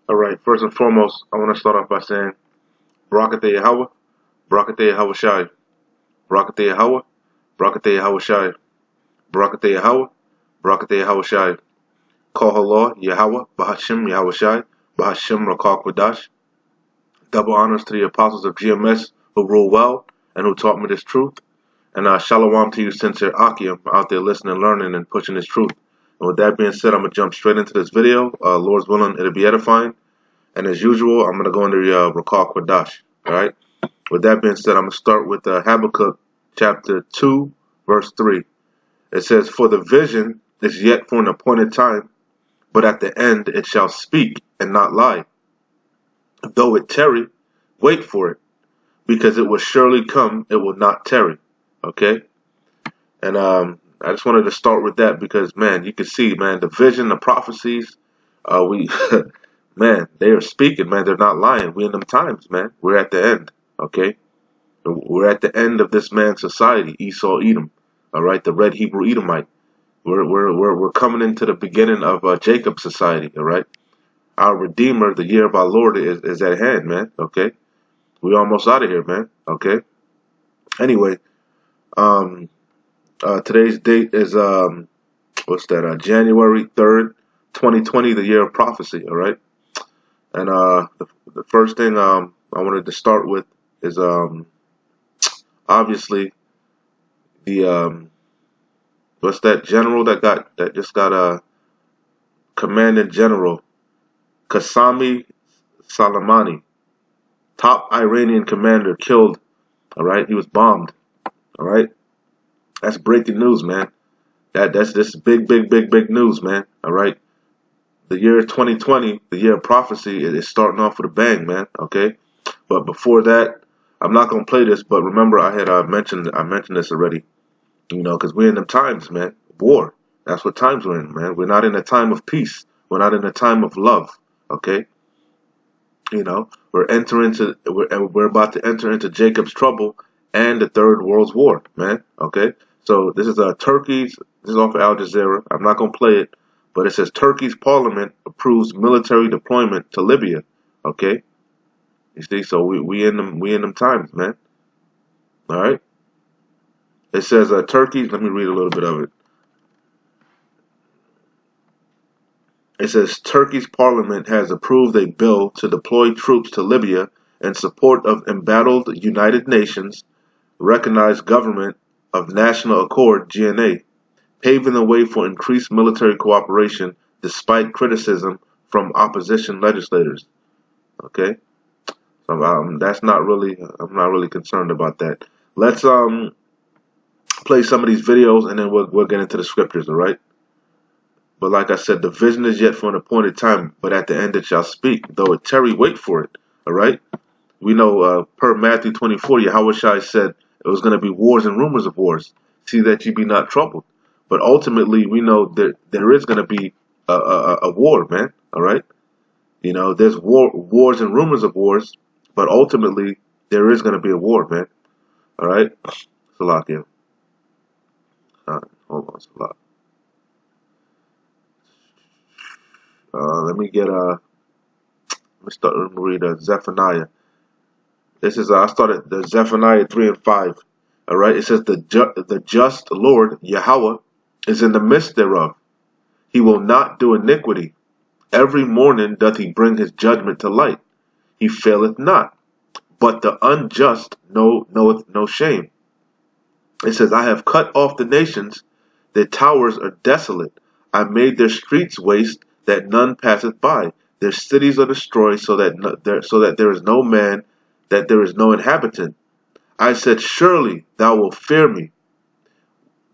Alright, first and foremost, I want to start off by saying, Barakateh Yahweh, Barakateh Yahweh Shai, Barakateh Yahweh, Barakateh Yahweh Shai, Barakateh Yahweh, Barakateh Yahweh Shai, Kohallah Yahweh, Bahashim Yahweh Shai, Bahashim Rakal Kwadash. Double honors to the apostles of GMS who rule well and who taught me this truth. And shalom to you, sincere Akim, out there listening, learning, and pushing this truth. And with that being said, I'm going to jump straight into this video. Lord's willing, it'll be edifying. And as usual, I'm going to go into the Rakal Kwadash. Alright? With that being said, I'm going to start with Habakkuk chapter 2, verse 3. It says, For the vision is yet for an appointed time, but at the end it shall speak and not lie. Though it tarry, wait for it, because it will surely come, it will not tarry. Okay? And I just wanted to start with that because, man, you can see, man, the vision, the prophecies, man, they are speaking, man, they're not lying. We in them times, man. We're at the end, okay? We're at the end of this man's society, Esau Edom, all right, the red Hebrew Edomite. We're coming into the beginning of Jacob's society, all right? Our Redeemer, the year of our Lord, is at hand, man, okay? We almost out of here, man, okay? Anyway, today's date is, January 3rd, 2020, the year of prophecy, all right? And the first thing I wanted to start with is obviously the what's that general that just got a commanding general, Qasem Soleimani, top Iranian commander, killed. All right, he was bombed. All right, that's breaking news, man. That's this big news, man. All right, the year 2020, the year of prophecy, is starting off with a bang, man. Okay, but before that, I'm not gonna play this. But remember, I had mentioned this already. You know, because we're in them times, man. War. That's what times we're in, man. We're not in a time of peace. We're not in a time of love. Okay. You know, we're about to enter into Jacob's trouble and the Third World War, man. Okay. So this is Turkey's. This is off of Al Jazeera. I'm not gonna play it, but it says Turkey's parliament approves military deployment to Libya. Okay. You see, so we in them times, man. All right. It says Turkey. Let me read a little bit of it. It says Turkey's parliament has approved a bill to deploy troops to Libya in support of embattled United Nations recognized government of National Accord (GNA), paving the way for increased military cooperation despite criticism from opposition legislators. Okay, so that's not really. I'm not really concerned about that. Let's play some of these videos and then we'll get into the scriptures. All right. But like I said, the vision is yet for an appointed time, but at the end it shall speak. Though it tarry, wait for it. All right? We know per Matthew 24, Yahweh Shai said it was going to be wars and rumors of wars. See that ye be not troubled. But ultimately, we know that there is going to be a war, man. All right? You know, there's wars and rumors of wars, but ultimately, there is going to be a war, man. All right? Salakia. Hold on, Salakia. Let me read Zephaniah. This is I started the Zephaniah 3 and 5. All right, it says the just Lord Yahweh is in the midst thereof. He will not do iniquity. Every morning doth he bring his judgment to light. He faileth not, but the unjust knoweth no shame. It says, I have cut off the nations; their towers are desolate. I made their streets waste, that none passeth by. Their cities are destroyed, so that there is no man, that there is no inhabitant. I said, surely thou wilt fear me.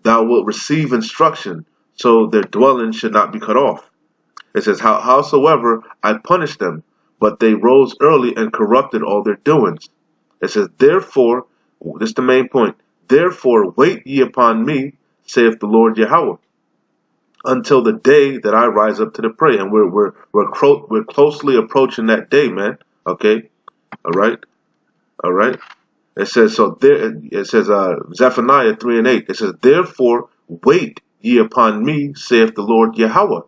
Thou wilt receive instruction, so their dwelling should not be cut off. It says, howsoever I punished them, but they rose early and corrupted all their doings. It says, therefore, this is the main point, therefore wait ye upon me, saith the Lord Yahweh, until the day that I rise up to the prey. And we're closely approaching that day, man. Okay, all right. It says Zephaniah 3 and 8. It says, therefore wait ye upon me, saith the Lord Yahweh,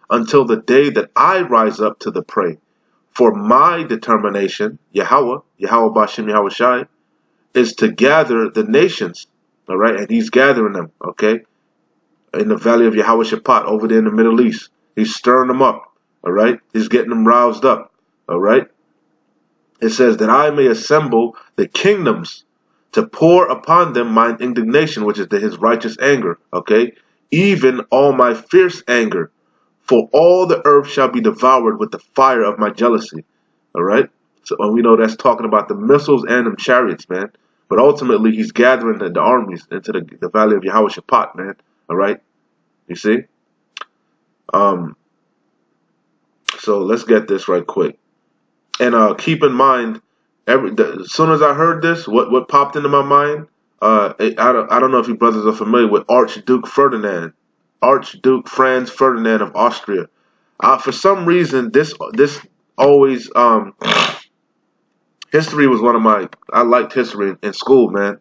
until the day that I rise up to the prey. For my determination, Yahweh Bashem Yahweh Shai, is to gather the nations, all right? And he's gathering them, okay? In the valley of Yahweh Shaphat, over there in the Middle East. He's stirring them up, all right? He's getting them roused up, all right? It says that I may assemble the kingdoms to pour upon them mine indignation, which is his righteous anger, okay? Even all my fierce anger, for all the earth shall be devoured with the fire of my jealousy, all right? So we know that's talking about the missiles and them chariots, man. But ultimately, he's gathering the armies into the valley of Yahweh Shaphat, man, all right? You see? So let's get this right quick. And keep in mind, as soon as I heard this, what popped into my mind, I don't know if you brothers are familiar with Archduke Ferdinand, Archduke Franz Ferdinand of Austria. For some reason, this always history was one of my. I liked history in school, man.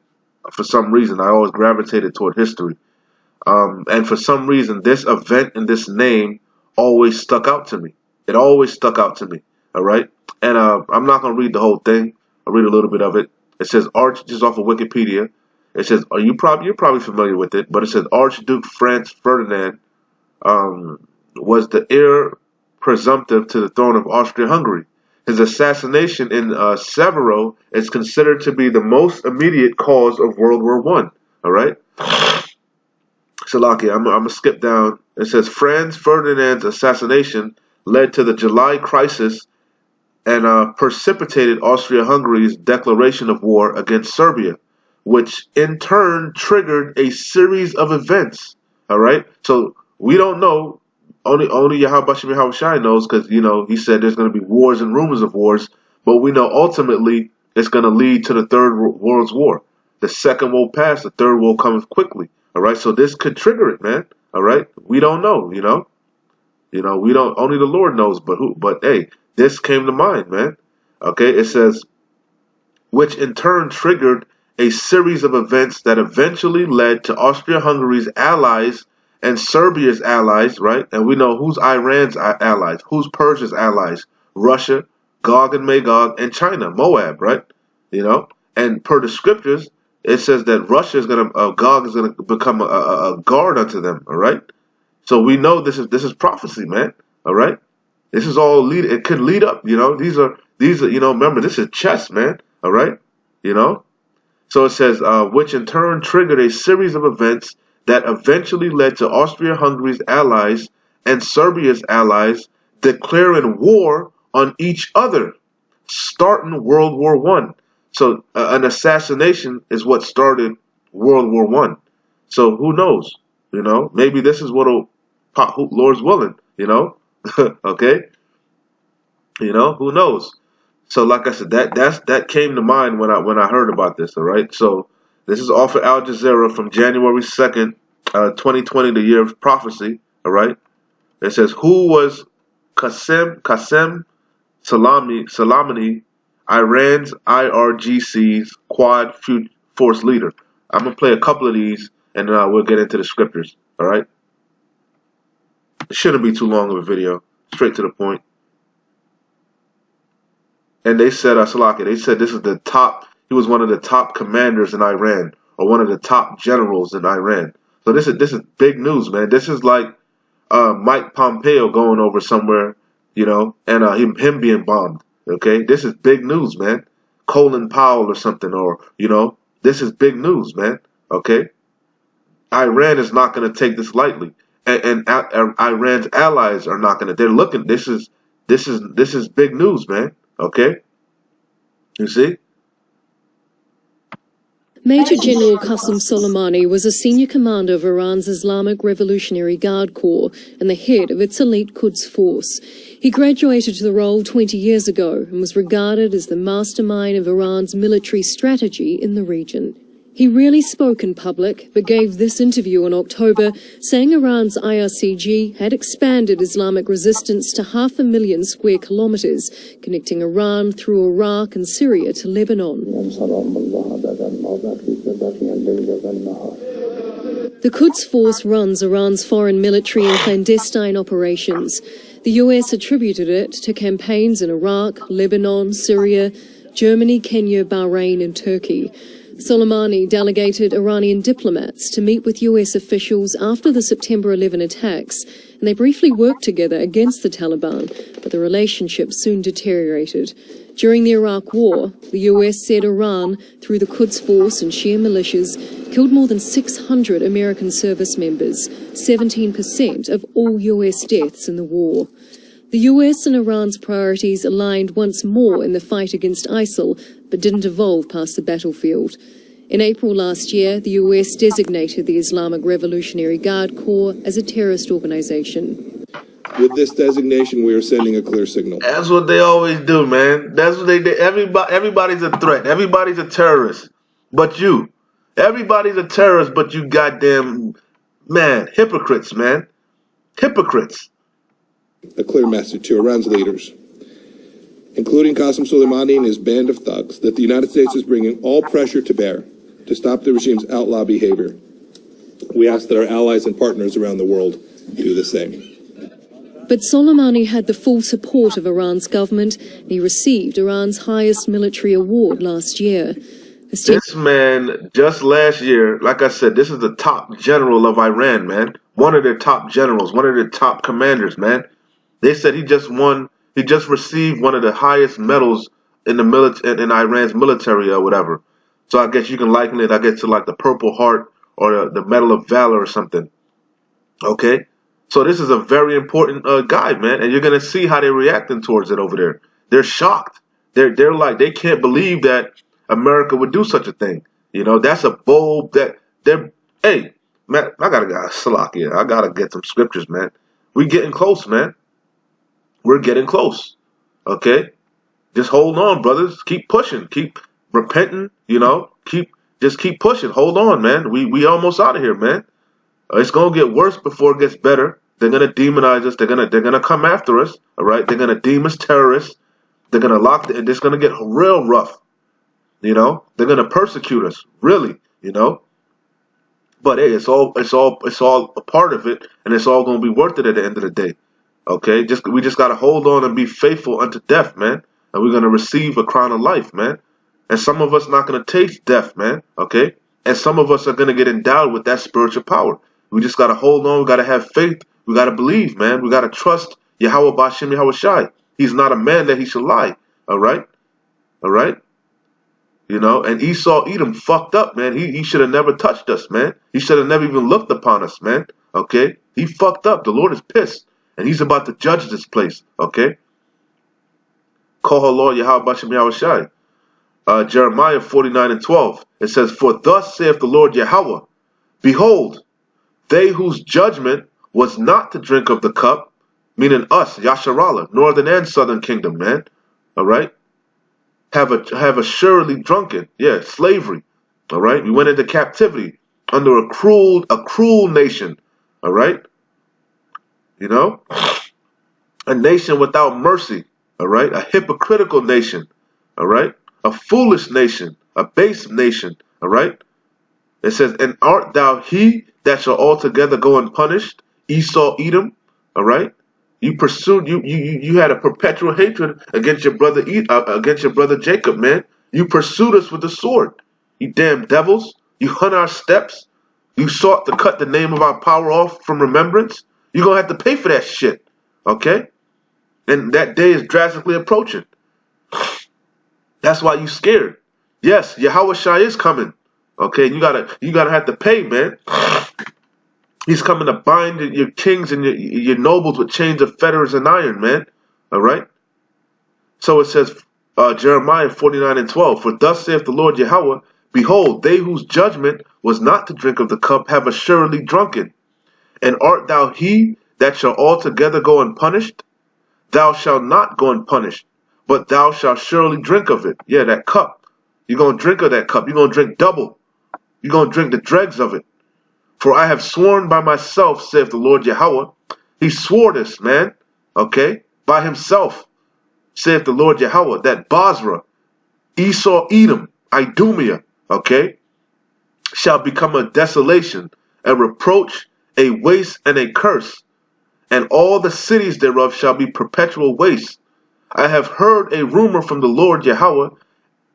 For some reason, I always gravitated toward history. And for some reason, this event and this name always stuck out to me. It always stuck out to me. All right. And I'm not gonna read the whole thing. I'll read a little bit of it. It says just off of Wikipedia. It says, you're probably familiar with it, but it says Archduke Franz Ferdinand was the heir presumptive to the throne of Austria-Hungary. His assassination in Severo is considered to be the most immediate cause of World War I. All right. Salaki, I'm gonna skip down. It says Franz Ferdinand's assassination led to the July crisis and precipitated Austria-Hungary's declaration of war against Serbia, which in turn triggered a series of events. All right, so we don't know. Only Yahweh Bashem Yahweh Shai knows, because he said there's going to be wars and rumors of wars, but we know ultimately it's going to lead to the Third World War. The second will pass, the third will come quickly. All right, so this could trigger it, man. All right, we don't know. We don't. Only the Lord knows. But hey, this came to mind, man. Okay, it says, which in turn triggered a series of events that eventually led to Austria-Hungary's allies and Serbia's allies, right? And we know who's Iran's allies, who's Persia's allies: Russia, Gog and Magog, and China, Moab, right? And per the scriptures, it says that Gog is gonna become a guard unto them, all right? So we know this is prophecy, man, all right? This is all it could lead up, These are remember, this is chess, man, all right? So it says, which in turn triggered a series of events that eventually led to Austria-Hungary's allies and Serbia's allies declaring war on each other, starting World War I. So an assassination is what started World War I. So who knows? Maybe this is what'll pop, Lord's willing. Okay. Who knows? So like I said, that came to mind when I heard about this. All right. So this is off of Al Jazeera from January 2nd, 2020, the year of prophecy. All right. It says, who was Qasem Soleimani, Iran's IRGC's Quad Force leader? I'm going to play a couple of these, and then we'll get into the scriptures. All right. It shouldn't be too long of a video. Straight to the point. And they said, Salaki, they said this is the top, he was one of the top commanders in Iran, or one of the top generals in Iran. So this is big news, man. This is like Mike Pompeo going over somewhere, and him being bombed. Okay, this is big news, man. Colin Powell or something, or this is big news, man. Okay, Iran is not going to take this lightly, and Iran's allies are not going to. They're looking. This is big news, man. Okay, you see. Major General Qasem Soleimani was a senior commander of Iran's Islamic Revolutionary Guard Corps and the head of its elite Quds force. He graduated to the role 20 years ago and was regarded as the mastermind of Iran's military strategy in the region. He rarely spoke in public, but gave this interview in October, saying Iran's IRGC had expanded Islamic resistance to 500,000 square kilometers, connecting Iran through Iraq and Syria to Lebanon. The Quds Force runs Iran's foreign military and clandestine operations. The US attributed it to campaigns in Iraq, Lebanon, Syria, Germany, Kenya, Bahrain and Turkey. Soleimani delegated Iranian diplomats to meet with US officials after the September 11 attacks, and they briefly worked together against the Taliban, but the relationship soon deteriorated. During the Iraq War, the US said Iran, through the Quds Force and Shia militias, killed more than 600 American service members, 17% of all US deaths in the war. The US and Iran's priorities aligned once more in the fight against ISIL, but didn't evolve past the battlefield. In April last year, the US designated the Islamic Revolutionary Guard Corps as a terrorist organization. With this designation, we are sending a clear signal. That's what they always do, man. That's what they do. Everybody's a threat. Everybody's a terrorist. But you. Everybody's a terrorist, but you goddamn, man, hypocrites, man. Hypocrites. A clear message to Iran's leaders, including Qasem Soleimani and his band of thugs, that the United States is bringing all pressure to bear to stop the regime's outlaw behavior. We ask that our allies and partners around the world do the same. But Soleimani had the full support of Iran's government, and he received Iran's highest military award last year. This man, just last year, like I said, this is the top general of Iran, man. One of their top generals, one of their top commanders, man. They said he just received one of the highest medals in the in Iran's military or whatever. So I guess you can liken it, I guess, to like the Purple Heart or the Medal of Valor or something. Okay? So this is a very important guy, man, and you're gonna see how they're reacting towards it over there. They're shocked. They're like, they can't believe that America would do such a thing. You know, that's a bold hey, man, I gotta get some scriptures, man. We getting close, man. We're getting close. Okay? Just hold on, brothers. Keep pushing. Keep repenting, you know. Just keep pushing. Hold on, man. We almost out of here, man. It's gonna get worse before it gets better. They're gonna demonize us. They're gonna come after us. All right. They're gonna deem us terrorists. They're gonna it's gonna get real rough. You know. They're gonna persecute us. Really. You know. But hey, it's all a part of it, and it's all gonna be worth it at the end of the day. Okay. We just gotta hold on and be faithful unto death, man. And we're gonna receive a crown of life, man. And some of us not gonna taste death, man. Okay. And some of us are gonna get endowed with that spiritual power. We just gotta hold on. We gotta have faith. We gotta believe, man. We gotta trust Yahweh B'Shem Yahweh Shai. He's not a man that he should lie. All right, all right. You know, and Esau Edom fucked up, man. He should have never touched us, man. He should have never even looked upon us, man. Okay, he fucked up. The Lord is pissed, and he's about to judge this place. Okay. Call her Lord Yahweh B'Shem Yahweh Shai. Jeremiah 49:12. It says, "For thus saith the Lord Yahweh, behold, they whose judgment was not to drink of the cup," meaning us, Yasharallah, northern and southern kingdom, man. All right, have assuredly drunken. Yeah, slavery. All right, we went into captivity under a cruel nation. All right, you know, a nation without mercy. All right, a hypocritical nation. All right, a foolish nation, a base nation. All right. It says, "And art thou he that shall altogether go unpunished, Esau Edom?" All right. You pursued, you had a perpetual hatred against your brother Jacob, man. You pursued us with the sword. You damn devils. You hunt our steps. You sought to cut the name of our power off from remembrance. You're gonna have to pay for that shit. Okay? And that day is drastically approaching. That's why you scared. Yes, Yahweh Shai is coming. Okay, you gotta have to pay, man. He's coming to bind your kings and your nobles with chains of fetters and iron, man. All right. So it says, Jeremiah 49:12. "For thus saith the Lord Yahweh, behold, they whose judgment was not to drink of the cup have assuredly drunken. And art thou he that shall altogether go unpunished? Thou shalt not go unpunished, but thou shalt surely drink of it." Yeah, that cup. You're gonna drink of that cup. You're gonna drink double. You're going to drink the dregs of it. "For I have sworn by myself, saith the Lord Yahweh." He swore this, man. Okay? By himself, saith the Lord Yahweh, that Basra, Esau Edom, Idumea, okay, shall become a desolation, a reproach, a waste, and a curse, and all the cities thereof shall be perpetual waste. I have heard a rumor from the Lord Yahweh,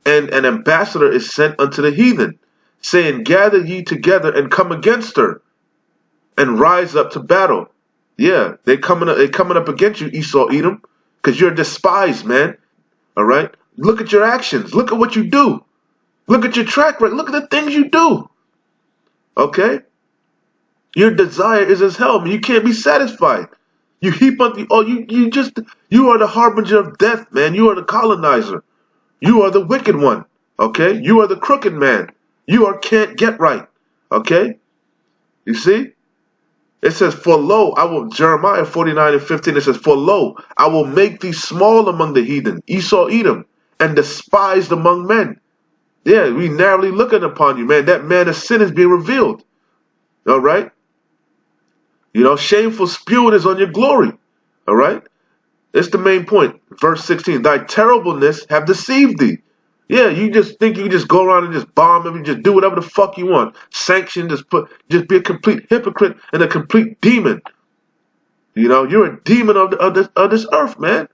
and an ambassador is sent unto the heathen, saying, gather ye together and come against her, and rise up to battle. Yeah, they coming up against you, Esau, Edom, because you're despised, man. All right? Look at your actions. Look at what you do. Look at your track record. Look at the things you do. Okay? Your desire is as hell, man. You can't be satisfied. You heap on the you are the harbinger of death, man. You are the colonizer. You are the wicked one. Okay? You are the crooked man. You can't get right. Okay? You see? It says, for lo, I will, Jeremiah 49:15, it says, for lo, I will make thee small among the heathen, Esau, Edom, and despised among men. Yeah, we narrowly looking upon you, man. That man of sin is being revealed. All right? You know, shameful spewing is on your glory. All right? It's the main point. Verse 16, thy terribleness have deceived thee. Yeah, you just think you can just go around and just bomb them and just do whatever the fuck you want. Sanction, just be a complete hypocrite and a complete demon. You know, you're a demon of this earth, man.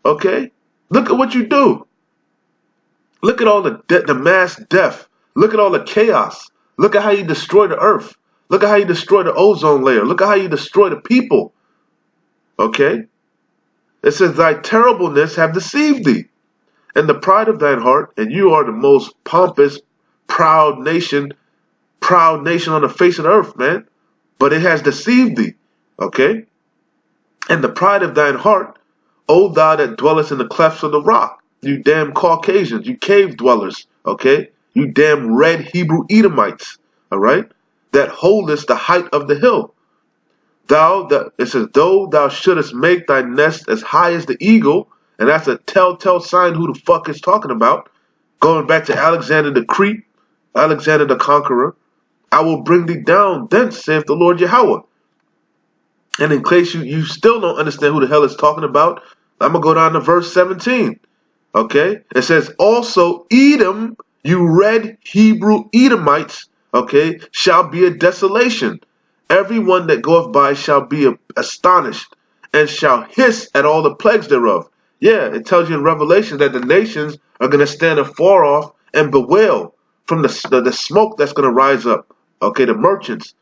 Okay? Look at what you do. Look at all the mass death. Look at all the chaos. Look at how you destroy the earth. Look at how you destroy the ozone layer. Look at how you destroy the people. Okay? It says, thy terribleness have deceived thee, and the pride of thine heart, and you are the most pompous, proud nation on the face of the earth, man. But it has deceived thee. Okay? And the pride of thine heart, O thou that dwellest in the clefts of the rock, you damn Caucasians, you cave dwellers, okay? You damn red Hebrew Edomites, all right? That holdest the height of the hill. It says, though thou shouldest make thy nest as high as the eagle, and that's a telltale sign who the fuck is talking about. Going back to Alexander the Crete, Alexander the Conqueror, I will bring thee down thence, saith the Lord Yahweh. And in case you still don't understand who the hell it's talking about, I'm going to go down to verse 17. Okay? It says, also Edom, you red Hebrew Edomites, okay, shall be a desolation. Everyone that goeth by shall be astonished, and shall hiss at all the plagues thereof. Yeah, it tells you in Revelation that the nations are going to stand afar off and bewail from the smoke that's going to rise up. Okay, the merchants.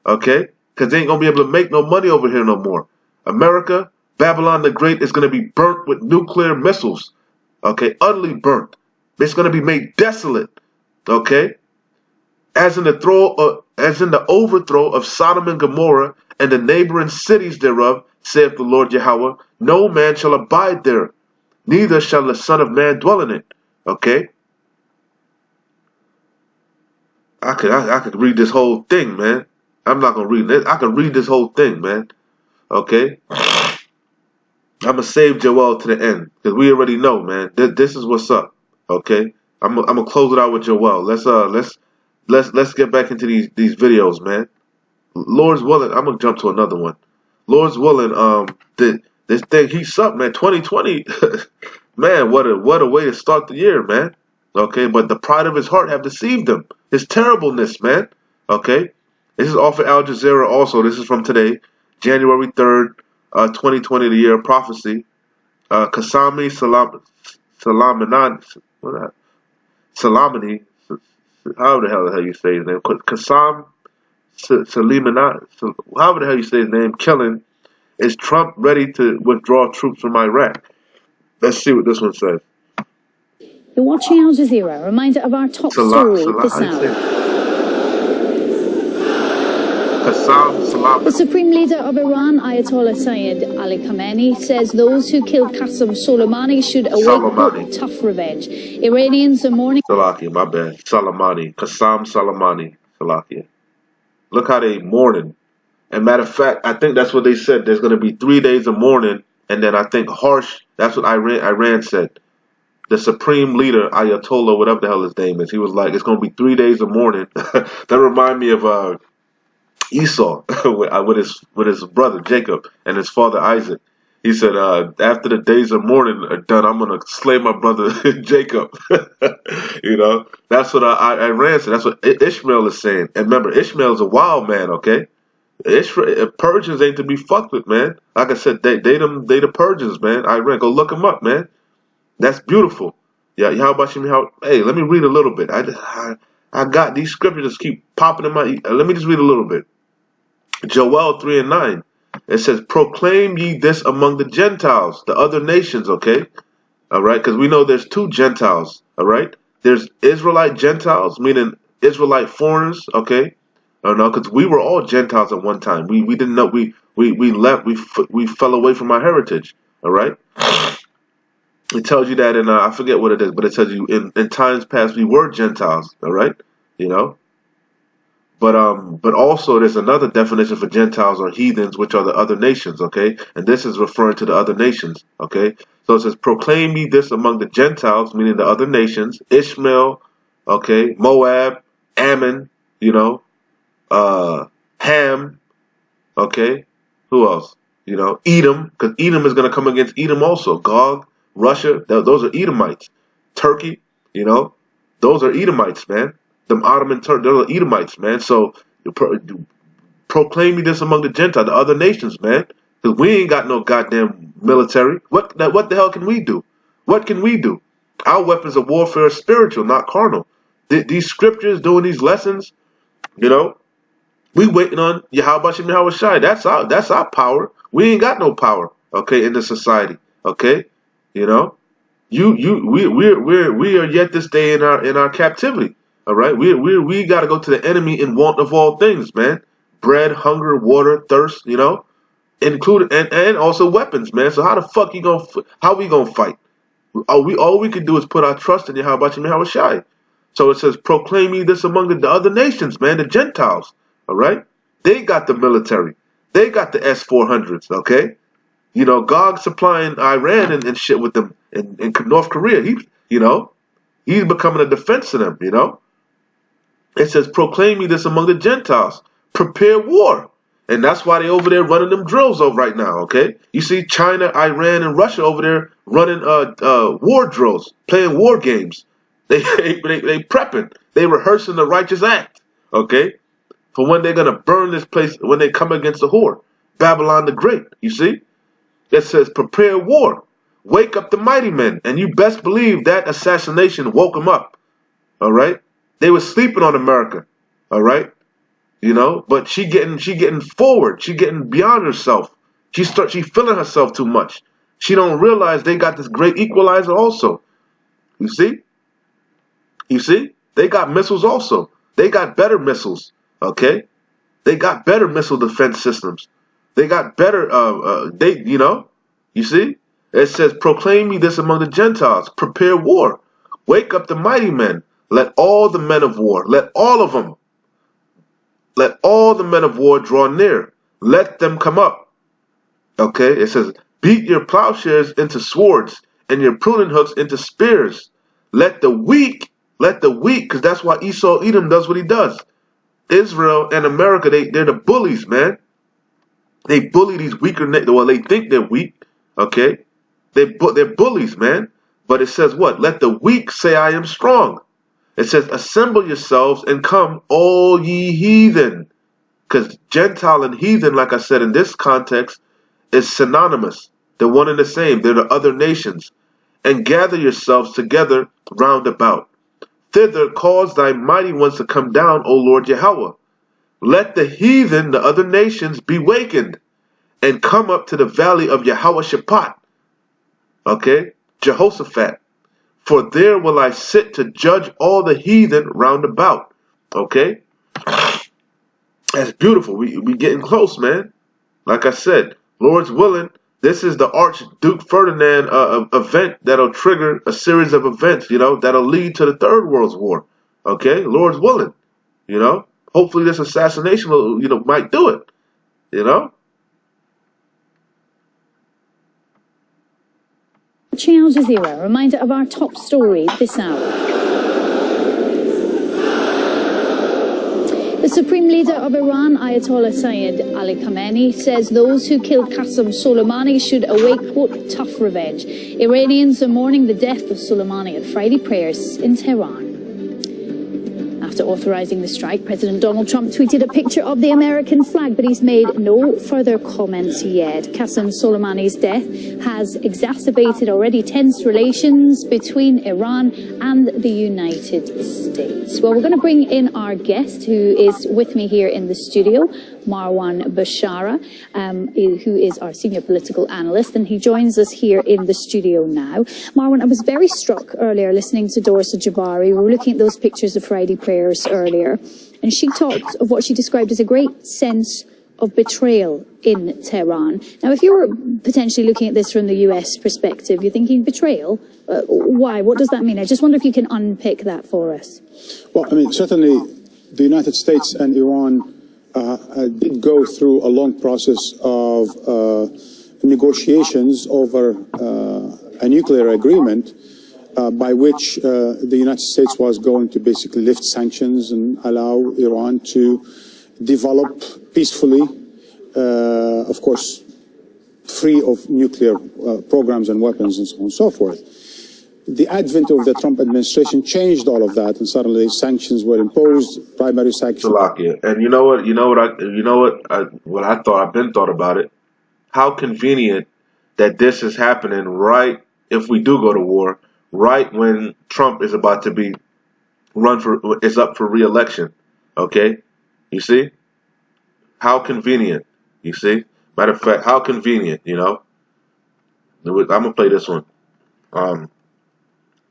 Okay? Because they ain't going to be able to make no money over here no more. America, Babylon the Great is going to be burnt with nuclear missiles. Okay, utterly burnt. It's going to be made desolate. Okay? As in the overthrow of Sodom and Gomorrah and the neighboring cities thereof, saith the Lord Yahweh, no man shall abide there, neither shall the Son of Man dwell in it. Okay? I could read this whole thing, man. I'm not going to read it. I could read this whole thing, man. Okay? I'm going to save Joel to the end, because we already know, man. This is what's up. Okay? I'm going to close it out with Joel. Let's get back into these videos, man. Lord's willing, I'm going to jump to another one. Lord's willing, this thing heats up, man. 2020, man, what a way to start the year, man. Okay, but the pride of his heart have deceived him. His terribleness, man. Okay, this is off of Al Jazeera also. This is from today, January 3rd, 2020, the year of prophecy. Kasami Salamani, how the hell you say his name? Qassam Soleimani, however the hell you say his name, killing. Is Trump ready to withdraw troops from Iraq? Let's see what this one says. You're watching Al Jazeera. A reminder of our top story this hour. The Supreme Leader of Iran, Ayatollah Sayyid Ali Khamenei, says those who killed Qasem Soleimani should await tough revenge. Iranians are mourning. Salakia, my bad. Soleimani. Qasem Soleimani. Salakia. Look how they mourning. And matter of fact, I think that's what they said. There's going to be 3 days of mourning, and then I think harsh. That's what Iran said. The Supreme Leader, Ayatollah, whatever the hell his name is, he was like, it's going to be 3 days of mourning. That remind me of Esau with his brother Jacob and his father Isaac. He said, after the days of mourning are done, I'm going to slay my brother Jacob. You know, that's what Iran said. That's what Ishmael is saying. And remember, Ishmael is a wild man, okay? Persians ain't to be fucked with, man. Like I said, they the Persians, man. Iran, go look them up, man. That's beautiful. Yeah, how about you? Hey, let me read a little bit. I got these scriptures just keep popping in my. Let me just read a little bit. Joel 3:9. It says, "Proclaim ye this among the Gentiles, the other nations." Okay, all right, because we know there's two Gentiles. All right, there's Israelite Gentiles, meaning Israelite foreigners. Okay, no, because we were all Gentiles at one time. We didn't know we left we fell away from our heritage. All right. It tells you that in I forget what it is, but it tells you in times past we were Gentiles. All right, you know. But also there's another definition for Gentiles or heathens, which are the other nations, okay? And this is referring to the other nations, okay? So it says, proclaim ye this among the Gentiles, meaning the other nations, Ishmael, okay, Moab, Ammon, you know, Ham, okay? Who else? You know, Edom, because Edom is going to come against Edom also. Gog, Russia, those are Edomites. Turkey, you know, those are Edomites, man. Them Ottoman Turks, they're Edomites, man. So proclaim this among the Gentiles, the other nations, man. Because we ain't got no goddamn military. What the hell can we do? What can we do? Our weapons of warfare are spiritual, not carnal. These scriptures, doing these lessons, you know, we waiting on Yahweh Shem Yahweh Shai. That's our power. We ain't got no power, okay, in the society, okay, you know. We are yet this day in our captivity. All right, we got to go to the enemy in want of all things, man. Bread, hunger, water, thirst, you know, included, and also weapons, man. So how the fuck how we gonna fight? All we can do is put our trust in Yahweh Shem Yahweh Shai. So it says, proclaim ye this among the other nations, man, the Gentiles. All right, they got the military, they got the S-400s, okay. You know, Gog supplying Iran and shit with them in North Korea. He's becoming a defense to them, you know. It says, proclaim ye this among the Gentiles. Prepare war. And that's why they over there running them drills over right now, okay? You see China, Iran, and Russia over there running war drills, playing war games. They prepping. They rehearsing the righteous act, okay? For when they're going to burn this place, when they come against the whore. Babylon the Great, you see? It says, prepare war. Wake up the mighty men. And you best believe that assassination woke them up, all right? They were sleeping on America, all right, you know. But she getting forward. She getting beyond herself. She feeling herself too much. She don't realize they got this great equalizer also. You see, they got missiles also. They got better missiles. Okay, they got better missile defense systems. They got better. You see, it says, proclaim ye this among the Gentiles. Prepare war. Wake up the mighty men. Let all the men of war, let all of them, let all the men of war draw near. Let them come up. Okay, it says, beat your plowshares into swords and your pruning hooks into spears. Let the weak, because that's why Esau Edom does what he does. Israel and America, they're the bullies, man. They bully these weaker, well, they think they're weak, okay? They're bullies, man. But it says what? Let the weak say I am strong. It says, assemble yourselves and come, all ye heathen. Because Gentile and heathen, like I said in this context, is synonymous. They're one and the same. They're the other nations. And gather yourselves together round about. Thither cause thy mighty ones to come down, O Lord Yahweh. Let the heathen, the other nations, be wakened and come up to the valley of Yahweh Shaphat. Okay? Jehoshaphat. For there will I sit to judge all the heathen round about. Okay? That's beautiful. We getting close, man. Like I said, Lord's willing, this is the Archduke Ferdinand event that'll trigger a series of events, you know, that'll lead to the Third World War. Okay? Lord's willing. You know? Hopefully this assassination will, might do it. You know? Watching Al Jazeera, a reminder of our top story this hour. The Supreme Leader of Iran, Ayatollah Sayyid Ali Khamenei, says those who killed Qasem Soleimani should await, quote, tough revenge. Iranians are mourning the death of Soleimani at Friday prayers in Tehran. After authorizing the strike, President Donald Trump tweeted a picture of the American flag, but he's made no further comments yet. Qasem Soleimani's death has exacerbated already tense relations between Iran and the United States. Well, we're going to bring in our guest, who is with me here in the studio, Marwan Bashara, who is our senior political analyst, and he joins us here in the studio now. Marwan, I was very struck earlier listening to Dorsa Jabari. We were looking at those pictures of Friday prayers earlier, and she talked of what she described as a great sense of betrayal in Tehran. Now, if you were potentially looking at this from the US perspective, you're thinking betrayal? Why? What does that mean? I just wonder if you can unpick that for us. Well, I mean, certainly the United States and Iran did go through a long process of negotiations over a nuclear agreement by which the United States was going to basically lift sanctions and allow Iran to develop peacefully, of course, free of nuclear programs and weapons and so on and so forth. The advent of the Trump administration changed all of that, and suddenly sanctions were imposed, primary sanctions. And what I've been thought about it. How convenient that this is happening right if we do go to war, right when Trump is about to be is up for re-election. Okay, you see, how convenient. You see, matter of fact, how convenient. You know, I'm gonna play this one.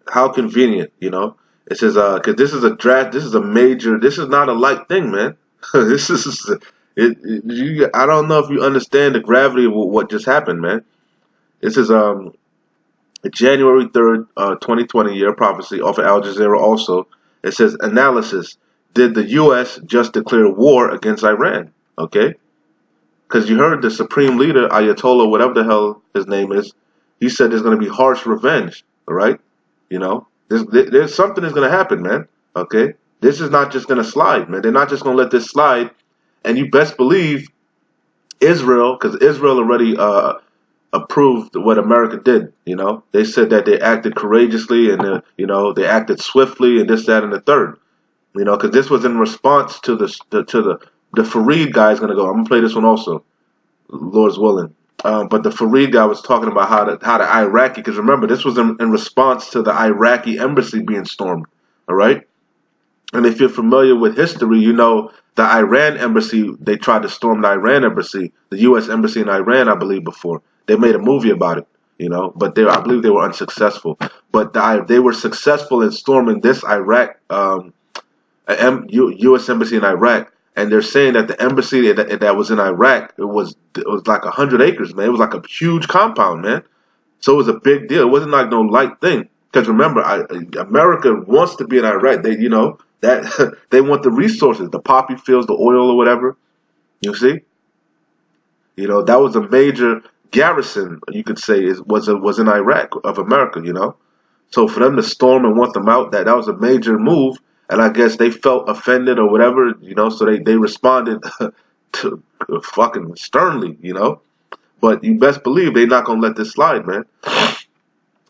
How convenient, you know. It says, because this is a draft, this is a major, this is not a light thing, man. This is, I don't know if you understand the gravity of what just happened, man. This is January 3rd, 2020 year prophecy off of Al Jazeera also. It says, analysis, did the U.S. just declare war against Iran? Okay? Because you heard the Supreme Leader, Ayatollah, whatever the hell his name is, he said there's going to be harsh revenge, all right? You know, there's something that's going to happen, man. Okay, this is not just going to slide, man. They're not just going to let this slide. And you best believe Israel, because Israel already approved what America did. You know, they said that they acted courageously and you know, they acted swiftly and this, that, and the third. You know, because this was in response to the Fareed guy is going to go. I'm gonna play this one also, Lord's willing. But the Fareed guy was talking about how the Iraqi, because remember, this was in response to the Iraqi embassy being stormed, all right? And if you're familiar with history, you know the Iran embassy, they tried to storm the Iran embassy, the U.S. embassy in Iran, I believe, before. They made a movie about it, you know, but I believe they were unsuccessful. But they were successful in storming this U.S. embassy in Iraq. And they're saying that the embassy that was in Iraq, it was like 100 acres, man. It was like a huge compound, man. So it was a big deal. It wasn't like no light thing. Because remember, America wants to be in Iraq. They, you know, that they want the resources, the poppy fields, the oil or whatever. You see, you know, that was a major garrison, you could say, was in Iraq of America. You know, so for them to storm and want them out, that was a major move. And I guess they felt offended or whatever, you know, so they responded to fucking sternly, you know. But you best believe they're not going to let this slide, man.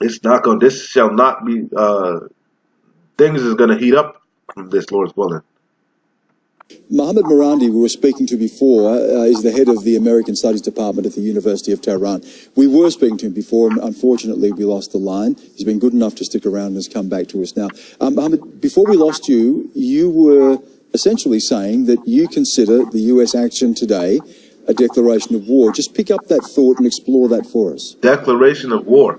It's not going, this shall not be, things is going to heat up from this, Lord's willing. Mohammed Marandi, we were speaking to before, is the head of the American Studies Department at the University of Tehran. We were speaking to him before, and unfortunately we lost the line. He's been good enough to stick around and has come back to us now. Mohammed, before we lost you, you were essentially saying that you consider the US action today a declaration of war. Just pick up that thought and explore that for us. Declaration of war.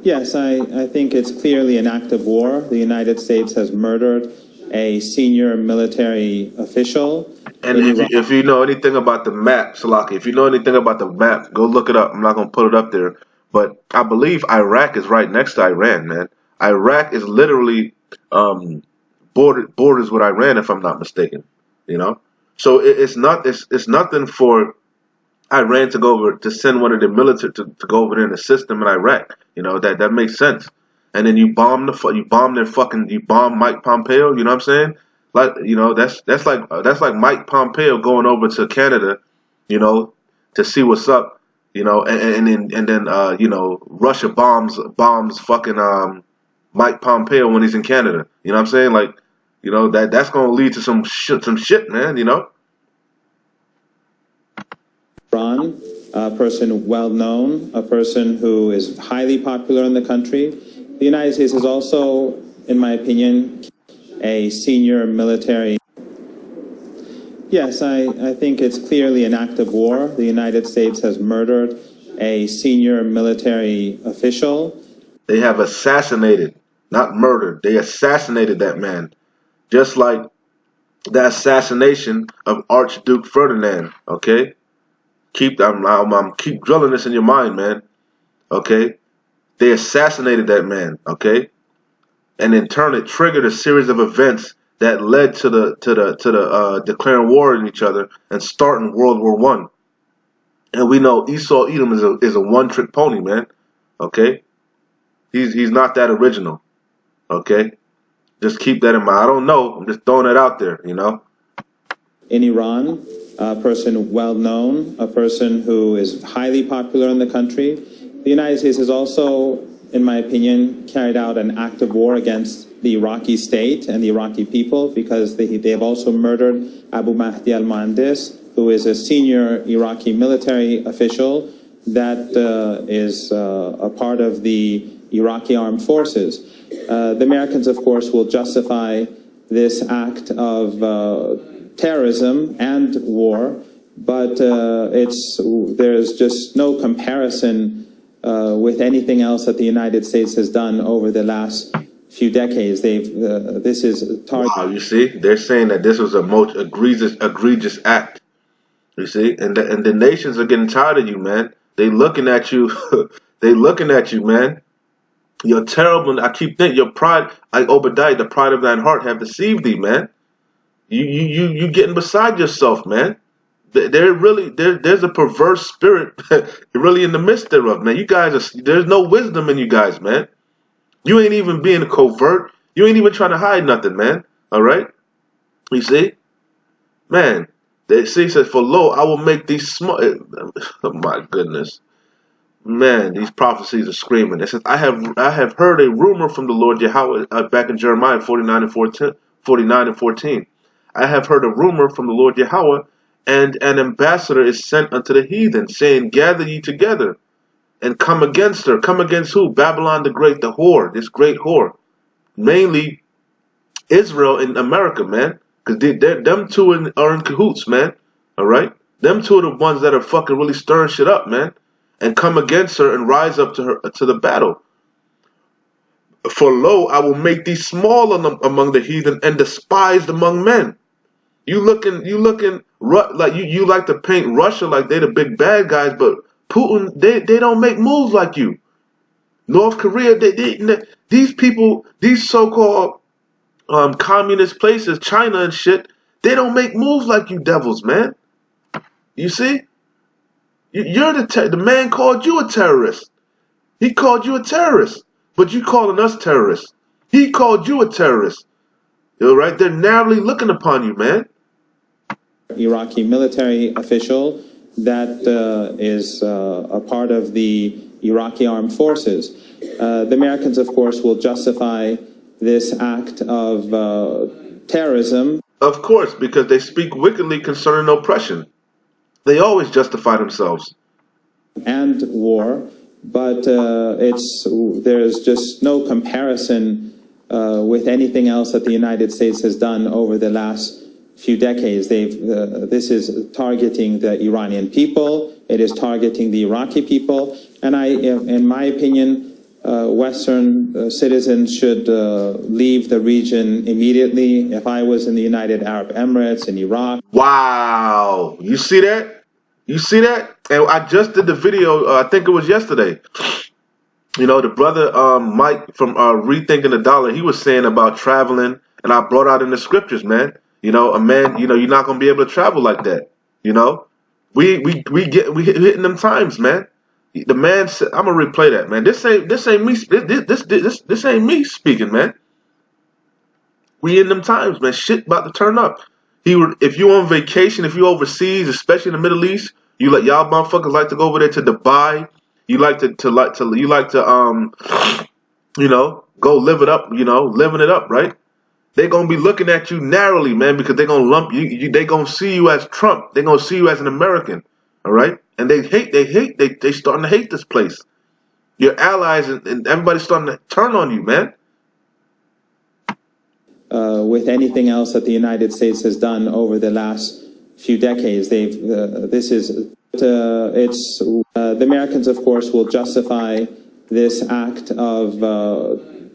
Yes, I think it's clearly an act of war. The United States has murdered a senior military official. And if you know anything about the map, Salaki, if you know anything about the map, go look it up. I'm not going to put it up there. But I believe Iraq is right next to Iran, man. Iraq is literally borders with Iran, if I'm not mistaken. You know? So it's nothing for Iran to go over, to send one of their military to go over there and assist them in Iraq. You know, that makes sense. and then you bomb Mike Pompeo. You know what I'm saying? Like, you know, that's like Mike Pompeo going over to Canada, you know, to see what's up, you know, and then you know, Russia bombs fucking Mike Pompeo when he's in Canada. You know what I'm saying? Like, you know, that's gonna lead to some shit, man. You know. Iran, a person well known, a person who is highly popular in the country. The United States is also, in my opinion, a senior military. Yes, I think it's clearly an act of war. The United States has murdered a senior military official. They have assassinated, not murdered. They assassinated that man, just like the assassination of Archduke Ferdinand. Okay, keep drilling this in your mind, man. Okay, they assassinated that man. Okay, and in turn, it triggered a series of events that led to the declaring war on each other and starting World War I. And we know Esau Edom is a one-trick pony, man. Okay, he's not that original. Okay, just keep that in mind. I don't know. I'm just throwing it out there, you know. In Iran, a person well known, a person who is highly popular in the country. The United States has also, in my opinion, carried out an act of war against the Iraqi state and the Iraqi people, because they have also murdered Abu Mahdi al-Muhandis, who is a senior Iraqi military official that is a part of the Iraqi armed forces. The Americans, of course, will justify this act of terrorism and war, but there's just no comparison with anything else that the United States has done over the last few decades. This is target. Wow, you see, they're saying that this was a most egregious act. You see, and the nations are getting tired of you, man. They looking at you, they looking at you, man. You're terrible. I keep thinking your pride, like Obadiah, the pride of thine heart have deceived thee, man. You getting beside yourself, man. There's a perverse spirit really in the midst thereof, man. You guys there's no wisdom in you guys, man. You ain't even being covert. You ain't even trying to hide nothing, man. All right? You see? Man, they see, says, for lo, I will make these small. Oh my goodness. Man, these prophecies are screaming. It says, I have heard a rumor from the Lord Yahweh, back in Jeremiah 49 and 14. I have heard a rumor from the Lord Yahweh, and an ambassador is sent unto the heathen, saying, gather ye together, and come against her. Come against who? Babylon the Great, the whore, this great whore. Mainly Israel and America, man. Because them two are in cahoots, man. All right? Them two are the ones that are fucking really stirring shit up, man. And come against her and rise up to the battle. For lo, I will make thee small among the heathen and despised among men. You looking like you like to paint Russia like they the big bad guys, but Putin, they don't make moves like you. North Korea, these people, these so-called communist places, China and shit, they don't make moves like you devils, man. You see? You're the man called you a terrorist. He called you a terrorist, but you calling us terrorists. He called you a terrorist. All right? They're narrowly looking upon you, man. Iraqi military official that is a part of the Iraqi armed forces. The Americans, of course, will justify this act of terrorism. Of course, because they speak wickedly concerning oppression. They always justify themselves. And war, but there's just no comparison with anything else that the United States has done over the last few decades. This is targeting the Iranian people. It is targeting the Iraqi people. And in my opinion, Western citizens should leave the region immediately. If I was in the United Arab Emirates, in Iraq. Wow. You see that? You see that? And I just did the video, I think it was yesterday. You know, the brother Mike from Rethinking the Dollar, he was saying about traveling, and I brought out in the scriptures, man. You know, a man, you know, you're not going to be able to travel like that. You know, we hitting them times, man. The man said, "I'm gonna replay that, man. This ain't me. This ain't me speaking, man. We in them times, man. Shit about to turn up. If you on vacation, if you overseas, especially in the Middle East, y'all motherfuckers like to go over there to Dubai. You like to go live it up, living it up, right? They gonna be looking at you narrowly, man, because they gonna lump you. They gonna see you as Trump. They gonna see you as an American, all right? And they starting to hate this place. Your allies and everybody's starting to turn on you, man. With anything else that the United States has done over the last few decades, the Americans, of course, will justify this act of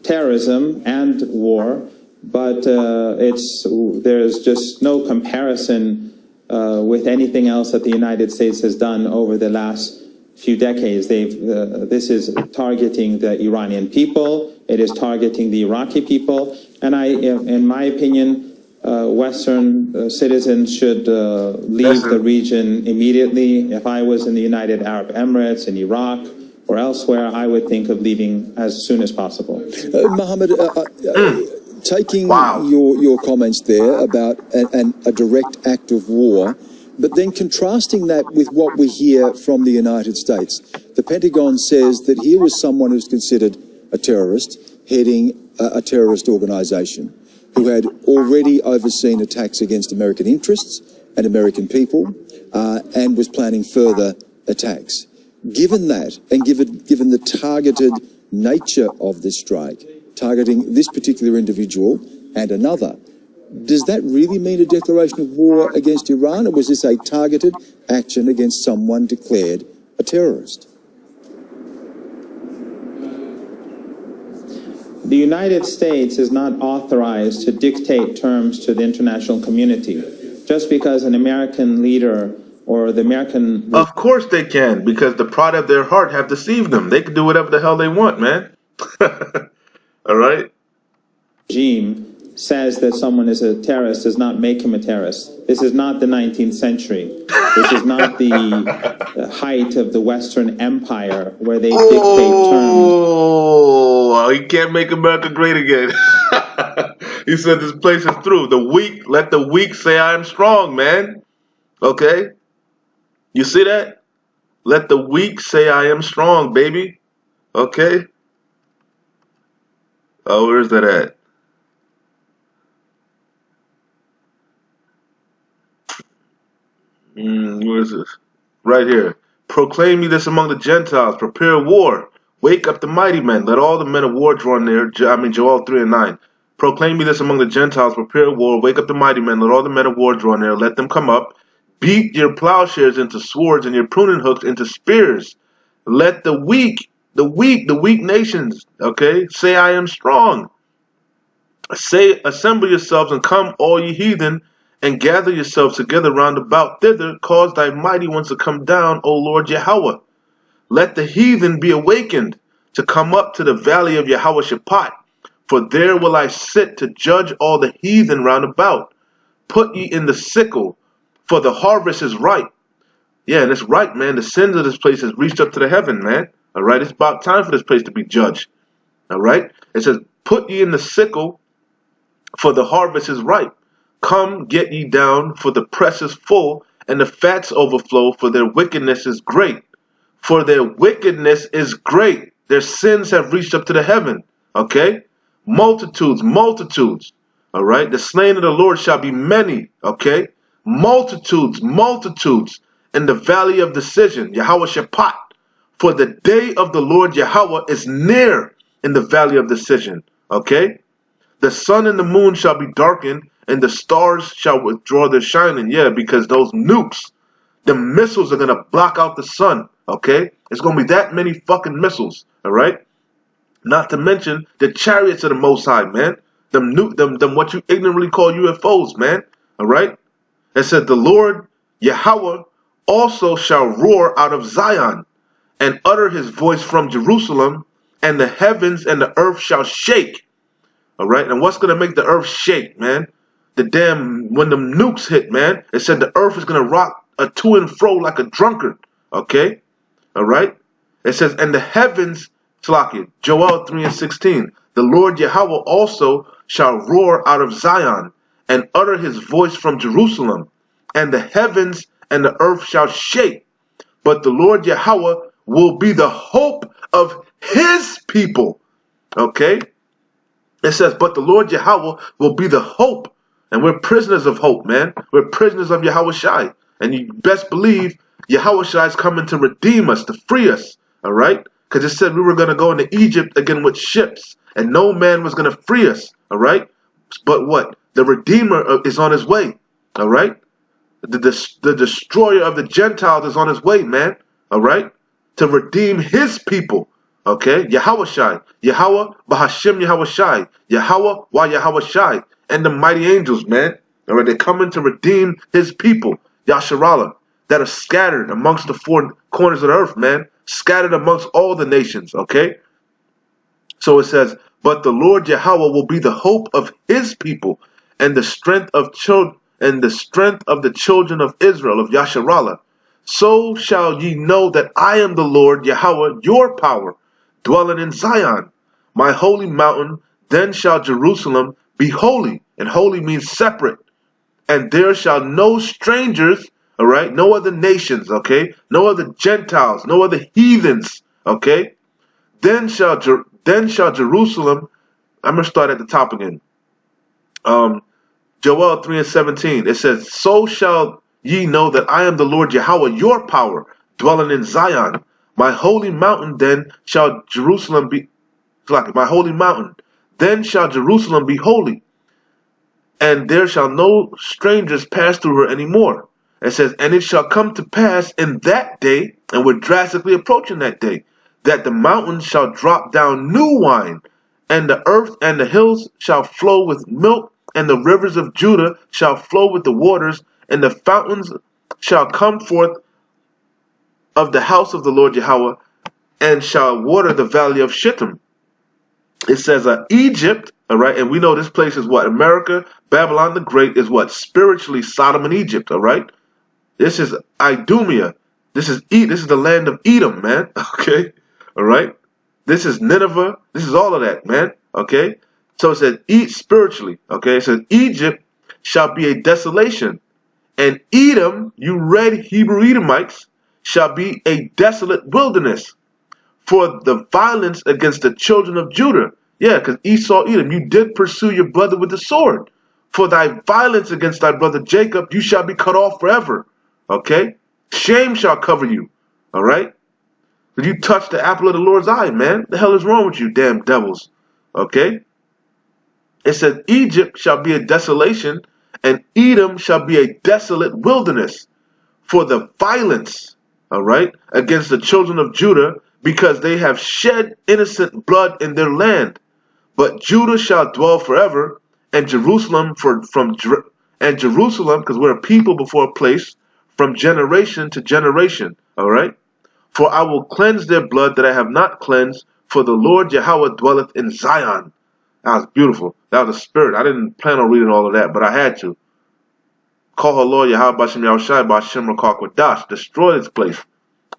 terrorism and war, but there's just no comparison with anything else that the United States has done over the last few decades. This is targeting the Iranian people. It is targeting the Iraqi people. And in my opinion, Western citizens should leave the region immediately. If I was in the United Arab Emirates, in Iraq, or elsewhere, I would think of leaving as soon as possible. Mohammed, taking your comments there about a direct act of war, but then contrasting that with what we hear from the United States. The Pentagon says that here was someone who's considered a terrorist, heading a terrorist organization, who had already overseen attacks against American interests and American people, and was planning further attacks. Given that, and given the targeted nature of this strike, targeting this particular individual and another, does that really mean a declaration of war against Iran, or was this a targeted action against someone declared a terrorist? The United States is not authorized to dictate terms to the international community. Just because an American leader or the American... Of course they can, because the pride of their heart have deceived them. They can do whatever the hell they want, man. All right? Regime says that someone is a terrorist does not make him a terrorist. This is not the 19th century. This is not the height of the Western Empire where they dictate terms. Oh, he can't make America great again. He said this place is through. Let the weak say I am strong, man. Okay? You see that? Let the weak say I am strong, baby. Okay? Oh, where's that at? Where is this? Right here. Proclaim ye this among the Gentiles. Prepare war. Wake up the mighty men. Let all the men of war draw near. Joel 3:9. Proclaim ye this among the Gentiles. Prepare war. Wake up the mighty men. Let all the men of war draw near. Let them come up. Beat your plowshares into swords and your pruning hooks into spears. Let the weak nations, okay, say I am strong. Say, assemble yourselves and come, all ye heathen, and gather yourselves together round about thither. Cause thy mighty ones to come down, O Lord Yahweh. Let the heathen be awakened to come up to the valley of Yahweh Shaphat. For there will I sit to judge all the heathen round about. Put ye in the sickle, for the harvest is ripe. Yeah, and it's right, man. The sins of this place has reached up to the heaven, man. All right, it's about time for this place to be judged. All right, it says, put ye in the sickle, for the harvest is ripe. Come, get ye down, for the press is full, and the fats overflow, for their wickedness is great. For their wickedness is great. Their sins have reached up to the heaven. Okay? Multitudes. All right? The slain of the Lord shall be many. Okay? Multitudes in the valley of decision. Yahweh Shaphat. For the day of the Lord Yahweh is near in the valley of decision. Okay? The sun and the moon shall be darkened, and the stars shall withdraw their shining. Yeah, because those nukes, the missiles are going to block out the sun. Okay? It's going to be that many fucking missiles. All right? Not to mention the chariots of the Most High, man. Them what you ignorantly call UFOs, man. All right? It said, the Lord Yahweh also shall roar out of Zion and utter his voice from Jerusalem, and the heavens and the earth shall shake. All right? And what's going to make the earth shake, man? When them nukes hit, man, it said the earth is going to rock to and fro like a drunkard. Okay? All right? It says, and the heavens, Slakia, Joel 3:16, the Lord Yahweh also shall roar out of Zion, and utter his voice from Jerusalem, and the heavens and the earth shall shake. But the Lord Yahweh will be the hope of his people. Okay? It says, but the Lord Yahweh will be the hope. And we're prisoners of hope, man. We're prisoners of Yahweh Shai. And you best believe Yahweh Shai is coming to redeem us, to free us. All right? Because it said we were going to go into Egypt again with ships. And no man was going to free us. All right? But what? The Redeemer is on his way. All right? The destroyer of the Gentiles is on his way, man. All right? To redeem his people. Okay? Yahweh Shai. Yahweh Bahashem Yahweh Shai. Yahweh Wa Yahweh Shai. And the mighty angels, man. All right? They're coming to redeem his people. Yasharallah. That are scattered amongst the four corners of the earth, man. Scattered amongst all the nations. Okay? So it says, but the Lord Yahweh will be the hope of his people and the strength of children and the strength of the children of Israel, of Yasharallah. So shall ye know that I am the Lord Yahweh, your power, dwelling in Zion, my holy mountain. Then shall Jerusalem be holy, and holy means separate. And there shall no strangers, all right, no other nations, okay, no other Gentiles, no other heathens, okay. Then shall Jerusalem. I'm gonna start at the top again. Joel 3:17. It says, so shall ye know that I am the Lord Yahweh, your power, dwelling in Zion. My holy mountain, then shall Jerusalem be, my holy mountain. Then shall Jerusalem be holy, and there shall no strangers pass through her anymore. It says, and it shall come to pass in that day, and we're drastically approaching that day, that the mountains shall drop down new wine, and the earth and the hills shall flow with milk, and the rivers of Judah shall flow with the waters, and the fountains shall come forth of the house of the Lord Yahweh, and shall water the valley of Shittim. It says Egypt, all right, and we know this place is what? America, Babylon the Great is what? Spiritually Sodom and Egypt, all right? This is Idumea. This is the land of Edom, man, okay? All right? This is Nineveh. This is all of that, man, okay? So it says, eat spiritually, okay? It says, Egypt shall be a desolation, and Edom, you red Hebrew Edomites, shall be a desolate wilderness for the violence against the children of Judah. Yeah, because Esau, Edom, you did pursue your brother with the sword. For thy violence against thy brother Jacob, you shall be cut off forever, okay? Shame shall cover you, all right? Because you touched the apple of the Lord's eye, man. The hell is wrong with you, damn devils, okay? It says, Egypt shall be a desolation, and Edom shall be a desolate wilderness for the violence, all right, against the children of Judah, because they have shed innocent blood in their land. But Judah shall dwell forever, and Jerusalem because we're a people before a place, from generation to generation, all right? For I will cleanse their blood that I have not cleansed, for the Lord Yahweh dwelleth in Zion. That was beautiful. That was the spirit. I didn't plan on reading all of that, but I had to. Call her Lord Yahweh Bashem Yahushai Bashem Rakak Wadash. Destroy this place.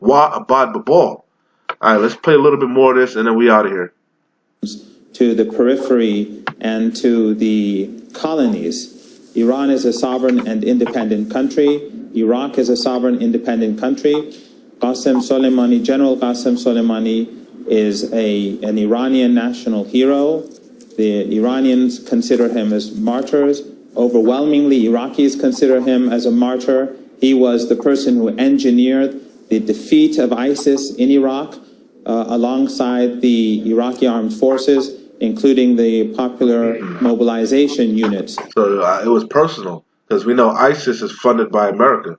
Wa Abad Babal. Alright, let's play a little bit more of this and then we out of here. To the periphery and to the colonies. Iran is a sovereign and independent country. Iraq is a sovereign independent country. Qasem Soleimani, General Qasem Soleimani is an Iranian national hero. The Iranians consider him as martyrs. Overwhelmingly, Iraqis consider him as a martyr. He was the person who engineered the defeat of ISIS in Iraq alongside the Iraqi armed forces, including the popular mobilization units. So it was personal, because we know ISIS is funded by America.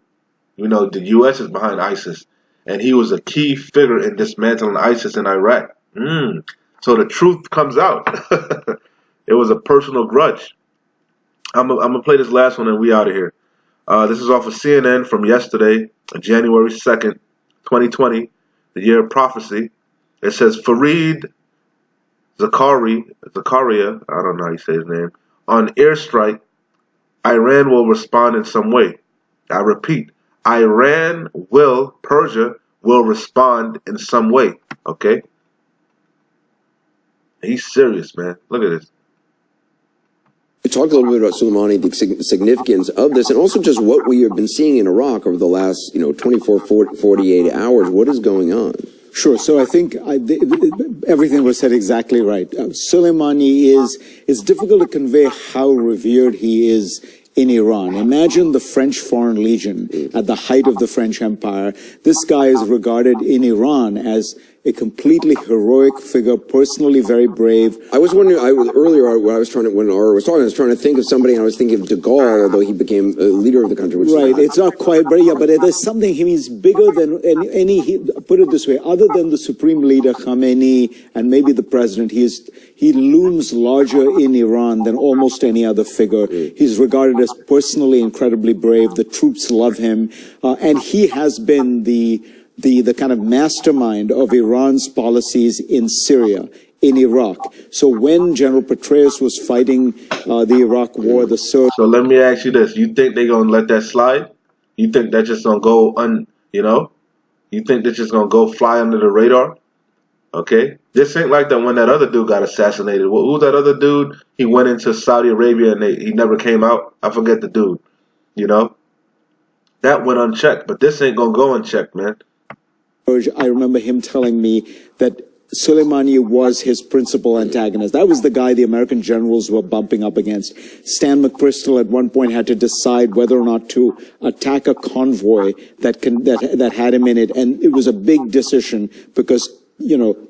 We know the U.S. is behind ISIS. And he was a key figure in dismantling ISIS in Iraq. So the truth comes out. It was a personal grudge. I'm gonna play this last one and we out of here. This is off of CNN from yesterday, January 2nd, 2020, the year of prophecy. It says Fareed Zakaria, I don't know how you say his name, on airstrike, Iran will respond in some way. I repeat, Persia will respond in some way. Okay? He's serious, man. Look at this. We talked a little bit about Soleimani, the significance of this, and also just what we have been seeing in Iraq over the last, 24, 48 hours. What is going on? Sure. So I think everything was said exactly right. Soleimani it's difficult to convey how revered he is in Iran. Imagine the French Foreign Legion at the height of the French Empire. This guy is regarded in Iran as a completely heroic figure, personally very brave. I was wondering, earlier when I was trying to think of somebody, and I was thinking of de Gaulle, although he became a leader of the country. Which right, it's not quite, but yeah, but there's something, he's bigger than put it this way, other than the supreme leader, Khamenei, and maybe the president, he looms larger in Iran than almost any other figure. He's regarded as personally incredibly brave. The troops love him, and he has been the kind of mastermind of Iran's policies in Syria, in Iraq. So when General Petraeus was fighting the Iraq war, So let me ask you this. You think they're going to let that slide? You think that's just going to go, you think that's just going to go fly under the radar? Okay? This ain't like that when that other dude got assassinated. Who was that other dude? He went into Saudi Arabia and he never came out. I forget the dude. That went unchecked, but this ain't going to go unchecked, man. I remember him telling me that Soleimani was his principal antagonist. That was the guy the American generals were bumping up against. Stan McChrystal at one point had to decide whether or not to attack a convoy that had him in it, and it was a big decision because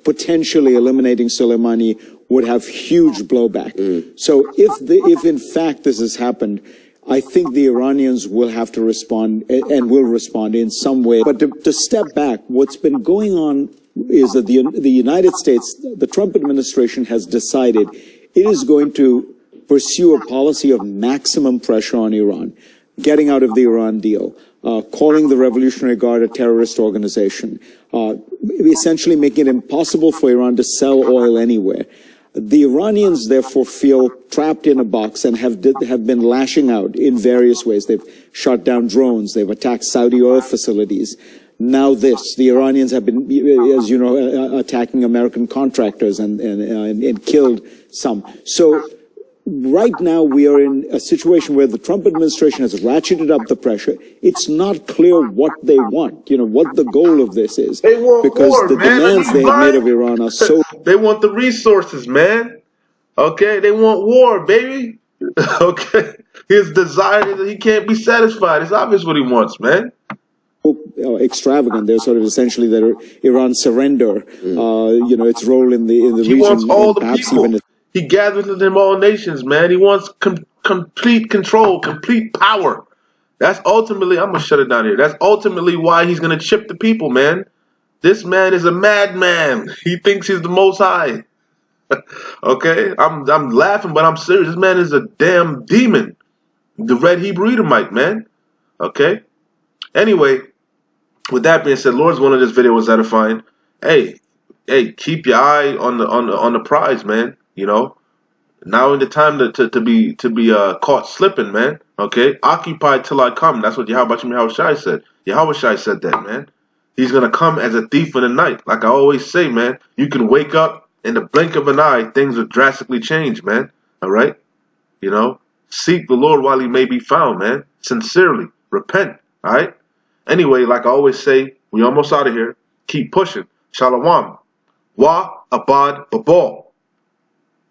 potentially eliminating Soleimani would have huge blowback. So if in fact this has happened, I think the Iranians will have to respond and will respond in some way. But to step back, what's been going on is that the United States, the Trump administration has decided it is going to pursue a policy of maximum pressure on Iran, getting out of the Iran deal, calling the Revolutionary Guard a terrorist organization, essentially making it impossible for Iran to sell oil anywhere. The Iranians, therefore, feel trapped in a box and have been lashing out in various ways. They've shot down drones. They've attacked Saudi oil facilities. Now the Iranians have been, as you know, attacking American contractors and killed some. So right now we are in a situation where the Trump administration has ratcheted up the pressure. It's not clear what they want, what the goal of this is. They want because war, the man. demands they have made of Iran are so... They want the resources, man. Okay? They want war, baby. Okay? His desire is that he can't be satisfied. It's obvious what he wants, man. Extravagant. They're sort of essentially that Iran surrender, its role in the region. He wants all the people. He gathers them all nations, man. He wants complete control, complete power. That's ultimately, I'm going to shut it down here. That's ultimately why he's going to chip the people, man. This man is a madman. He thinks he's the Most High. Okay? I'm laughing, but I'm serious. This man is a damn demon. The red Hebrew Edomite, man. Okay? Anyway, with that being said, Lord's willing, this video was edifying. Hey, keep your eye on the prize, man. Now in the time to be caught slipping, man. Okay, occupy till I come. That's what Yahweh Shai said. Yahweh Shai said that, man. He's gonna come as a thief in the night. Like I always say, man. You can wake up in the blink of an eye, things will drastically change, man. All right, seek the Lord while He may be found, man. Sincerely, repent. All right. Anyway, like I always say, we almost out of here. Keep pushing. Shalom. Wa abad babal.